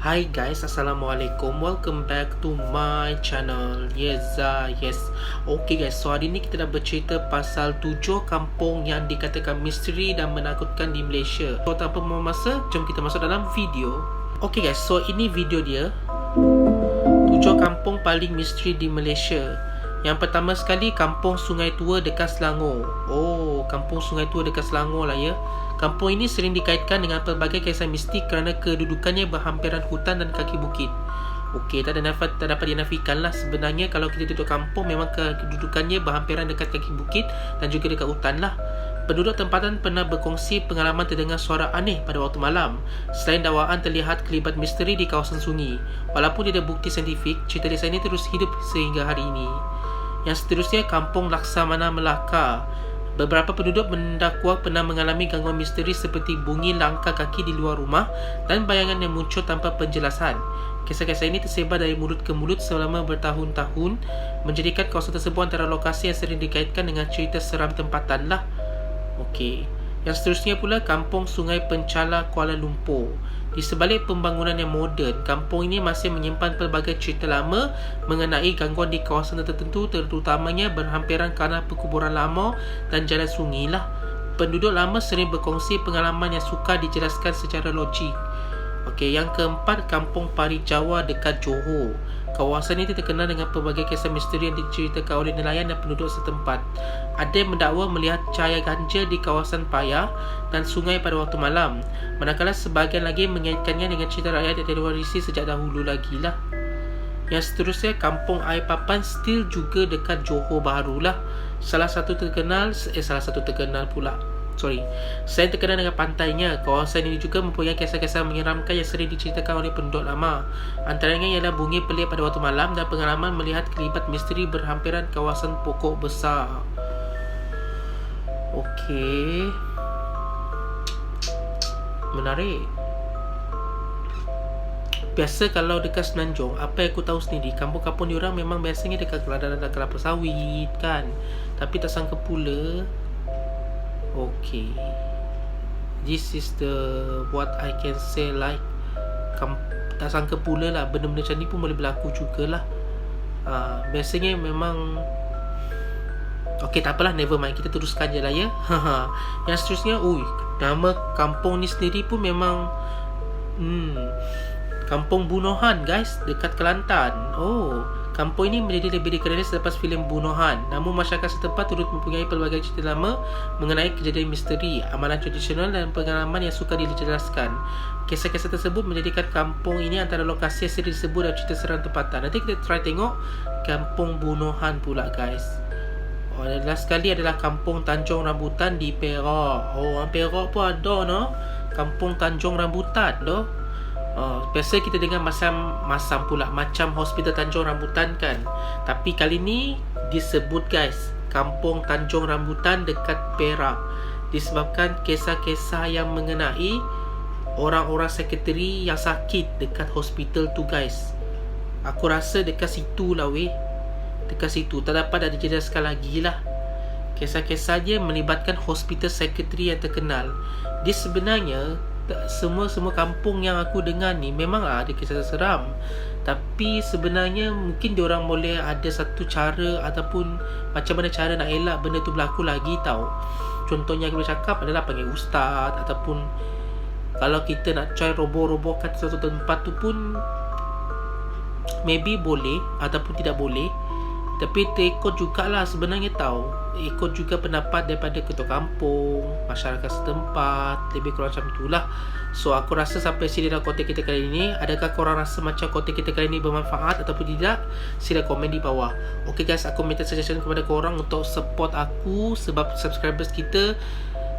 Hi guys, Assalamualaikum. Welcome back to my channel. Yes. Okay guys, so hari ni kita dah bercerita pasal 7 kampung yang dikatakan misteri dan menakutkan di Malaysia. So tanpa membuang masa, jom kita masuk dalam video. Okay guys, so ini video dia 7 kampung paling misteri di Malaysia. Yang pertama sekali, Kampung Sungai Tua dekat Selangor. Oh, Kampung Sungai Tua dekat Selangor lah ya. Kampung ini sering dikaitkan dengan pelbagai kisah mistik kerana kedudukannya berhampiran hutan dan kaki bukit. Okey, tak dapat dinafikan lah. Sebenarnya kalau kita duduk kampung, memang kedudukannya berhampiran dekat kaki bukit dan juga dekat hutan lah. Penduduk tempatan pernah berkongsi pengalaman terdengar suara aneh pada waktu malam. Selain dakwaan terlihat kelibat misteri di kawasan sungai. Walaupun tidak bukti saintifik, cerita desa ini terus hidup sehingga hari ini. Yang seterusnya, Kampung Laksamana Melaka. Beberapa penduduk mendakwa pernah mengalami gangguan misteri seperti bunyi langkah kaki di luar rumah dan bayangan yang muncul tanpa penjelasan. Kisah-kisah ini tersebar dari mulut ke mulut selama bertahun-tahun, menjadikan kawasan tersebut antara lokasi yang sering dikaitkan dengan cerita seram tempatan lah. Okey. Yang seterusnya pula, Kampung Sungai Penchala, Kuala Lumpur. Di sebalik pembangunan yang moden, kampung ini masih menyimpan pelbagai cerita lama mengenai gangguan di kawasan tertentu, terutamanya berhampiran kerana perkuburan lama dan jalan sungai lah. Penduduk lama sering berkongsi pengalaman yang sukar dijelaskan secara logik. Okey, yang keempat, Kampung Pari Jawa dekat Johor. Kawasan ini terkenal dengan pelbagai kisah misteri yang diceritakan oleh nelayan dan penduduk setempat. Ada yang mendakwa melihat cahaya ganjil di kawasan paya dan sungai pada waktu malam, manakala sebahagian lagi mengaitkannya dengan cerita rakyat yang diwarisi sejak dahulu lagi lah. Yang seterusnya, Kampung Air Papan Still juga dekat Johor Bahru lah. Selain terkenal pula. Selain terkenal dengan pantainya, kawasan ini juga mempunyai kisah-kisah menyeramkan yang sering diceritakan oleh penduduk lama. Antaranya ialah bunyi pelik pada waktu malam dan pengalaman melihat kelibat misteri berhampiran kawasan pokok besar. Okey, menarik. Biasa kalau dekat Semenanjung, apa yang aku tahu sendiri, kampung-kampung diorang memang biasanya dekat kelapa sawit kan. Tapi tak sangka pula. Okay, this is the what I can say like tak sangka pula lah benda-benda macam ni pun boleh berlaku jugalah. Biasanya memang okay, tak apalah, never mind, kita teruskan je lah ya. Yang seterusnya, nama kampung ni sendiri pun memang Kampung Bunohan guys, dekat Kelantan. Kampung ini menjadi lebih dikenali selepas filem Bunohan. Namun masyarakat setempat turut mempunyai pelbagai cerita lama mengenai kejadian misteri, amalan tradisional dan pengalaman yang sukar dijelaskan. Kisah-kisah tersebut menjadikan kampung ini antara lokasi yang sering disebut dalam cerita seram tempatan. Nanti kita try tengok Kampung Bunohan pula guys. Last sekali adalah Kampung Tanjung Rambutan di Perak. Perak pun ada no. Kampung Tanjung Rambutan doh. Biasa kita dengar macam Hospital Tanjung Rambutan kan. Tapi kali ni disebut guys Kampung Tanjung Rambutan dekat Perak, disebabkan kisah-kisah yang mengenai orang-orang sekretari yang sakit dekat hospital tu guys. Aku rasa dekat situ lah dekat situ, tak dapat dijelaskan lagi lah. Kisah-kisahnya melibatkan hospital sekretari yang terkenal. Dia sebenarnya semua kampung yang aku dengar ni memang ada kisah seram, tapi sebenarnya mungkin diorang boleh ada satu cara ataupun macam mana cara nak elak benda tu berlaku lagi tau. Contohnya aku boleh cakap adalah panggil ustaz, ataupun kalau kita nak try roboh-robohkan satu tempat tu pun maybe boleh ataupun tidak boleh. Tapi terikut jugalah sebenarnya tau, ikut juga pendapat daripada ketua kampung, masyarakat setempat, lebih kurang macam itulah. So aku rasa sampai sini dalam konten kita kali ini. Adakah korang rasa macam konten kita kali ini bermanfaat ataupun tidak? Sila komen di bawah. Okay guys, aku minta suggestion kepada korang untuk support aku, sebab subscribers kita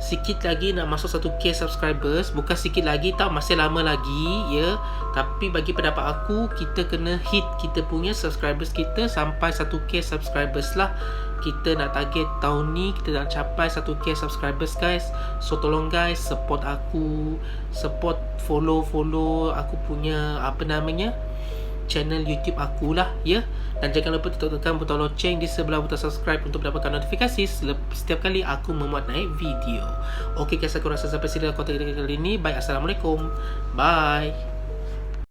sikit lagi nak masuk 1k subscribers. Bukan sikit lagi tau, masih lama lagi ya. Tapi bagi pendapat aku, kita kena hit kita punya subscribers kita sampai 1k subscribers lah. Kita nak target tahun ni kita nak capai 1k subscribers guys. So tolong guys, support aku, support follow aku punya channel YouTube aku lah ya. Dan jangan lupa tekan butang loceng di sebelah butang subscribe untuk mendapatkan notifikasi setiap kali aku memuat naik video. Okay guys, aku rasa sampai sini dalam konten kita kali ini. Bye, Assalamualaikum, bye.